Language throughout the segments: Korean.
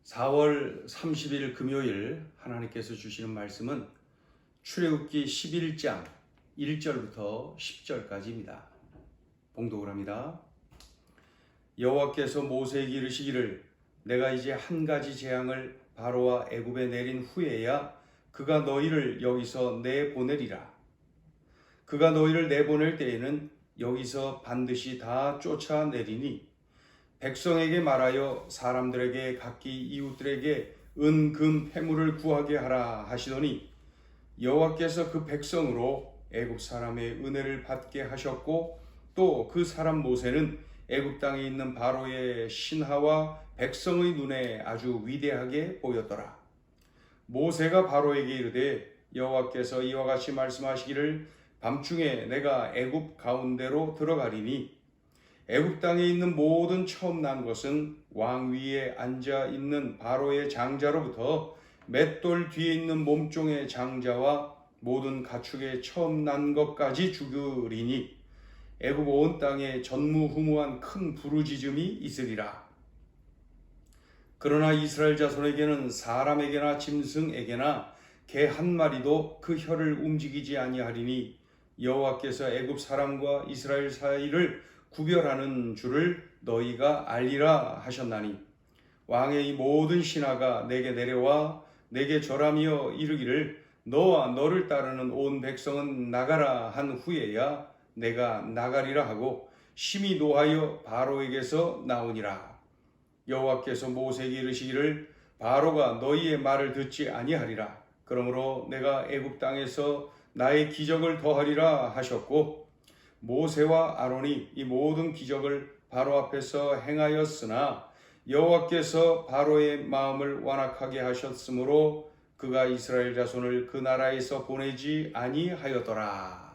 4월 30일 금요일 하나님께서 주시는 말씀은 출애굽기 11장 1절부터 10절까지입니다. 봉독을 합니다. 여호와께서 모세에게 이르시기를 내가 이제 한 가지 재앙을 바로와 애굽에 내린 후에야 그가 너희를 여기서 내보내리라. 그가 너희를 내보낼 때에는 여기서 반드시 다 쫓아내리니 백성에게 말하여 사람들에게 각기 이웃들에게 은, 금, 패물을 구하게 하라 하시더니 여호와께서 그 백성으로 애굽 사람의 은혜를 받게 하셨고 또 그 사람 모세는 애굽 땅에 있는 바로의 신하와 백성의 눈에 아주 위대하게 보였더라. 모세가 바로에게 이르되 여호와께서 이와 같이 말씀하시기를 밤중에 내가 애굽 가운데로 들어가리니 애굽 땅에 있는 모든 처음 난 것은 왕 위에 앉아 있는 바로의 장자로부터 맷돌 뒤에 있는 몸종의 장자와 모든 가축의 처음 난 것까지 죽으리니 애굽 온 땅에 전무후무한 큰 부르짖음이 있으리라. 그러나 이스라엘 자손에게는 사람에게나 짐승에게나 개 한 마리도 그 혀를 움직이지 아니하리니 여호와께서 애굽 사람과 이스라엘 사이를 구별하는 줄을 너희가 알리라 하셨나니 왕의 이 모든 신하가 내게 내려와 내게 절하며 이르기를 너와 너를 따르는 온 백성은 나가라 한 후에야 내가 나가리라 하고 심히 노하여 바로에게서 나오니라. 여호와께서 모세에게 이르시기를 바로가 너희의 말을 듣지 아니하리라. 그러므로 내가 애굽 땅에서 나의 기적을 더하리라 하셨고 모세와 아론이 이 모든 기적을 바로 앞에서 행하였으나 여호와께서 바로의 마음을 완악하게 하셨으므로 그가 이스라엘 자손을 그 나라에서 보내지 아니하였더라.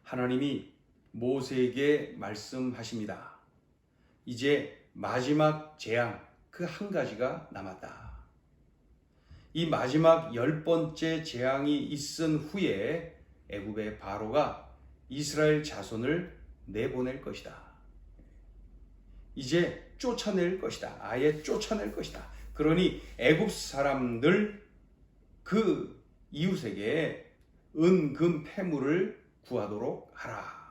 하나님이 모세에게 말씀하십니다. 이제 마지막 재앙 그 한 가지가 남았다. 이 마지막 10번째 재앙이 있은 후에 애굽의 바로가 이스라엘 자손을 내보낼 것이다. 이제 쫓아낼 것이다. 아예 쫓아낼 것이다. 그러니 애굽 사람들 그 이웃에게 은, 금, 패물을 구하도록 하라.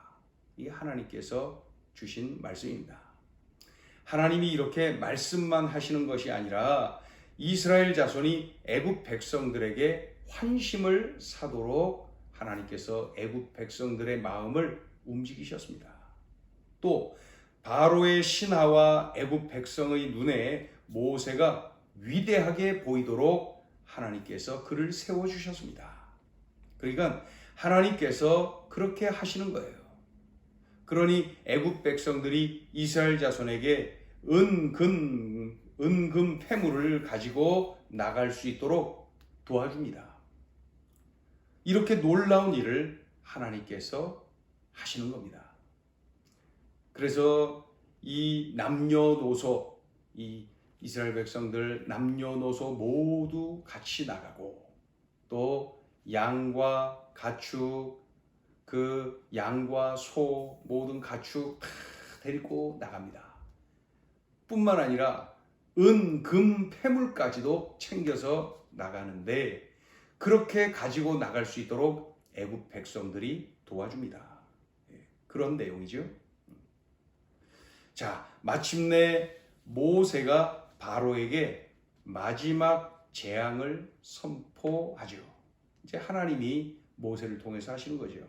이게 하나님께서 주신 말씀입니다. 하나님이 이렇게 말씀만 하시는 것이 아니라 이스라엘 자손이 애굽 백성들에게 환심을 사도록 하나님께서 애굽 백성들의 마음을 움직이셨습니다. 또 바로의 신하와 애굽 백성의 눈에 모세가 위대하게 보이도록 하나님께서 그를 세워주셨습니다. 그러니까 하나님께서 그렇게 하시는 거예요. 그러니 애굽 백성들이 이스라엘 자손에게 은, 금, 패물을 가지고 나갈 수 있도록 도와줍니다. 이렇게 놀라운 일을 하나님께서 하시는 겁니다. 그래서 이 남녀노소, 이 이스라엘 백성들 남녀노소 모두 같이 나가고 또 양과 가축, 그 양과 소 모든 가축 다 데리고 나갑니다. 뿐만 아니라 은, 금, 패물까지도 챙겨서 나가는데 그렇게 가지고 나갈 수 있도록 애굽 백성들이 도와줍니다. 그런 내용이죠. 자, 마침내 모세가 바로에게 마지막 재앙을 선포하죠. 이제 하나님이 모세를 통해서 하시는 거죠.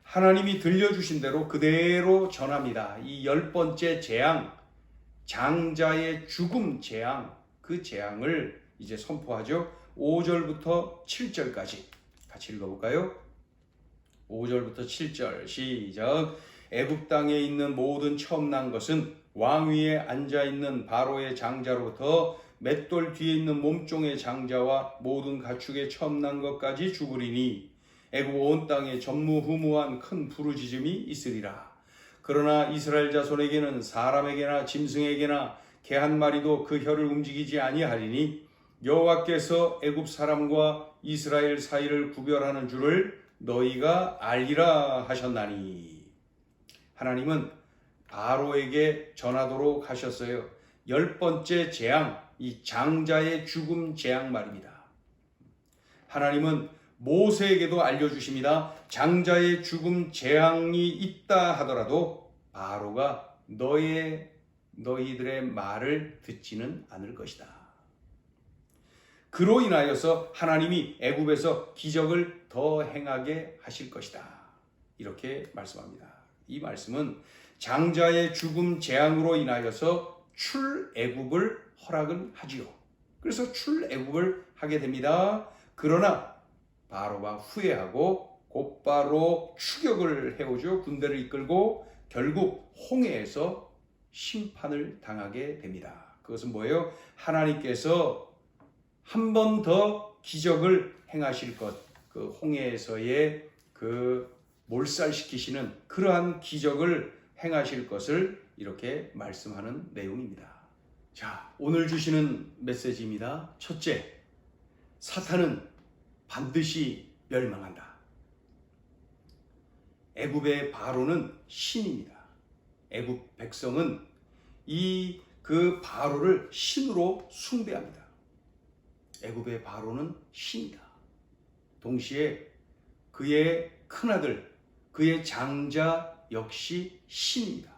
하나님이 들려주신 대로 그대로 전합니다. 이 10번째 재앙, 장자의 죽음 재앙, 그 재앙을 이제 선포하죠. 5절부터 7절까지 같이 읽어볼까요? 5절부터 7절 시작. 애굽 땅에 있는 모든 처음 난 것은 왕 위에 앉아있는 바로의 장자로부터 맷돌 뒤에 있는 몸종의 장자와 모든 가축의 처음 난 것까지 죽으리니 애굽 온 땅에 전무후무한 큰 부르짖음이 있으리라. 그러나 이스라엘 자손에게는 사람에게나 짐승에게나 개 한 마리도 그 혀를 움직이지 아니하리니 여호와께서 애굽 사람과 이스라엘 사이를 구별하는 줄을 너희가 알리라 하셨나니. 하나님은 바로에게 전하도록 하셨어요. 10번째 재앙, 이 장자의 죽음 재앙 말입니다. 하나님은 모세에게도 알려주십니다. 장자의 죽음 재앙이 있다 하더라도 바로가 너희들의 말을 듣지는 않을 것이다. 그로 인하여서 하나님이 애굽에서 기적을 더 행하게 하실 것이다. 이렇게 말씀합니다. 이 말씀은 장자의 죽음 재앙으로 인하여서 출애굽을 허락은 하지요. 그래서 출애굽을 하게 됩니다. 그러나 바로가 후회하고 곧바로 추격을 해오죠. 군대를 이끌고 결국 홍해에서 심판을 당하게 됩니다. 그것은 뭐예요? 하나님께서 한 번 더 기적을 행하실 것, 그 홍해에서의 그 몰살시키시는 그러한 기적을 행하실 것을 이렇게 말씀하는 내용입니다. 자, 오늘 주시는 메시지입니다. 첫째, 사탄은 반드시 멸망한다. 애굽의 바로는 신입니다. 애굽 백성은 그 바로를 신으로 숭배합니다. 애굽의 바로는 신이다. 동시에 그의 큰아들, 그의 장자 역시 신입니다.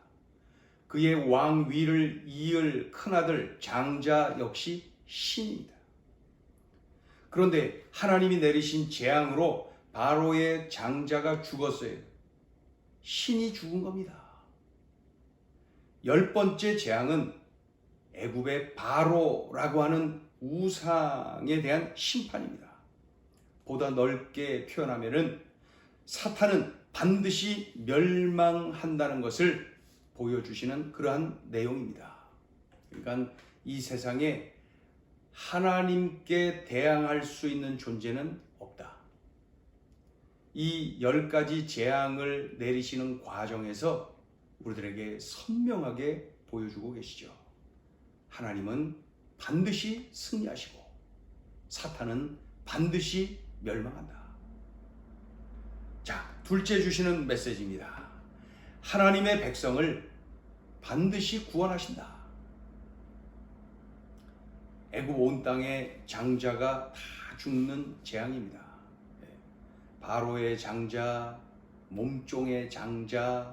그의 왕위를 이을 큰아들, 장자 역시 신입니다. 그런데 하나님이 내리신 재앙으로 바로의 장자가 죽었어요. 신이 죽은 겁니다. 10번째 재앙은 애굽의 바로라고 하는 우상에 대한 심판입니다. 보다 넓게 표현하면은 사탄은 반드시 멸망한다는 것을 보여주시는 그러한 내용입니다. 그러니까 이 세상에 하나님께 대항할 수 있는 존재는 없다. 이 10가지 재앙을 내리시는 과정에서 우리들에게 선명하게 보여주고 계시죠. 하나님은 반드시 승리하시고 사탄은 반드시 멸망한다. 자, 둘째 주시는 메시지입니다. 하나님의 백성을 반드시 구원하신다. 애굽 온 땅의 장자가 다 죽는 재앙입니다. 바로의 장자, 몸종의 장자,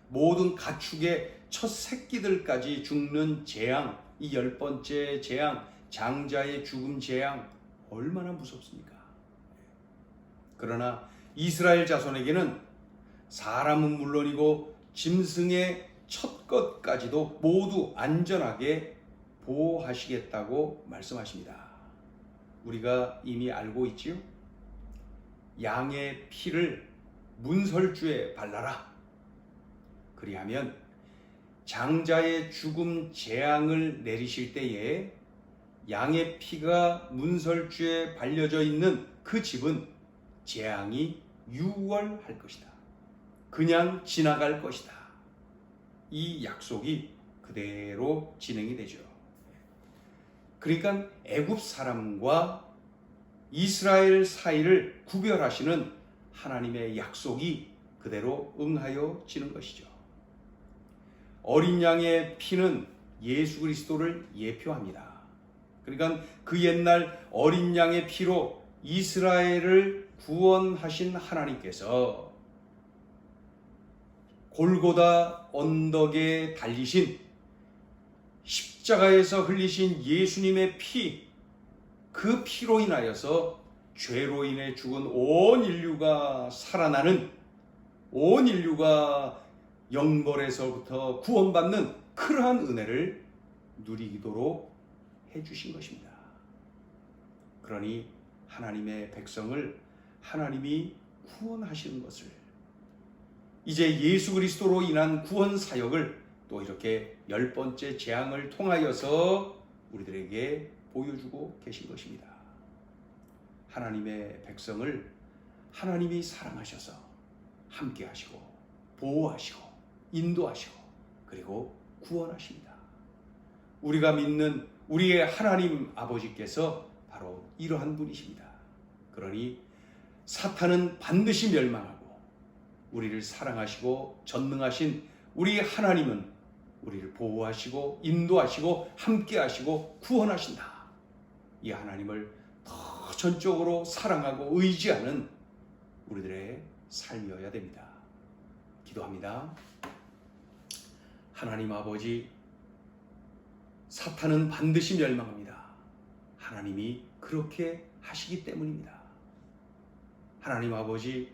모든 가축의 첫 새끼들까지 죽는 재앙, 이 10번째 재앙, 장자의 죽음 재앙, 얼마나 무섭습니까? 그러나 이스라엘 자손에게는 사람은 물론이고 짐승의 첫 것까지도 모두 안전하게 보호하시겠다고 말씀하십니다. 우리가 이미 알고 있지요? 양의 피를 문설주에 발라라. 그리하면 장자의 죽음 재앙을 내리실 때에 양의 피가 문설주에 발려져 있는 그 집은 재앙이 유월할 것이다. 그냥 지나갈 것이다. 이 약속이 그대로 진행이 되죠. 그러니까 애굽 사람과 이스라엘 사이를 구별하시는 하나님의 약속이 그대로 응하여지는 것이죠. 어린 양의 피는 예수 그리스도를 예표합니다. 그러니까 그 옛날 어린 양의 피로 이스라엘을 구원하신 하나님께서 골고다 언덕에 달리신 십자가에서 흘리신 예수님의 피, 그 피로 인하여서 죄로 인해 죽은 온 인류가 살아나는, 온 인류가 영벌에서부터 구원받는 그러한 은혜를 누리도록 해주신 것입니다. 그러니 하나님의 백성을 하나님이 구원하시는 것을, 이제 예수 그리스도로 인한 구원 사역을 또 이렇게 10번째 재앙을 통하여서 우리들에게 보여주고 계신 것입니다. 하나님의 백성을 하나님이 사랑하셔서 함께 하시고 보호하시고 인도하시고 그리고 구원하십니다. 우리가 믿는 우리의 하나님 아버지께서 바로 이러한 분이십니다. 그러니 사탄은 반드시 멸망하고 우리를 사랑하시고 전능하신 우리 하나님은 우리를 보호하시고 인도하시고 함께하시고 구원하신다. 이 하나님을 더 전적으로 사랑하고 의지하는 우리들의 삶이어야 됩니다. 기도합니다. 하나님 아버지, 사탄은 반드시 멸망합니다. 하나님이 그렇게 하시기 때문입니다. 하나님 아버지,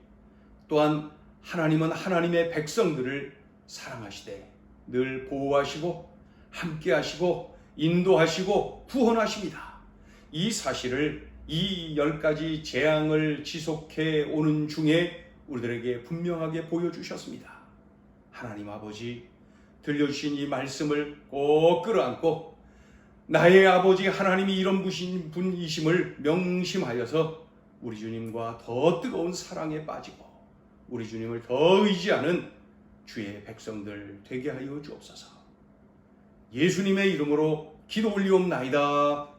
또한 하나님은 하나님의 백성들을 사랑하시되 늘 보호하시고 함께하시고 인도하시고 구원하십니다. 이 사실을 이 10가지 재앙을 지속해 오는 중에 우리들에게 분명하게 보여주셨습니다. 하나님 아버지, 들려주신 이 말씀을 꼭 끌어안고 나의 아버지 하나님이 이런 분이심을 명심하여서 우리 주님과 더 뜨거운 사랑에 빠지고 우리 주님을 더 의지하는 주의 백성들 되게 하여 주옵소서. 예수님의 이름으로 기도 올리옵나이다.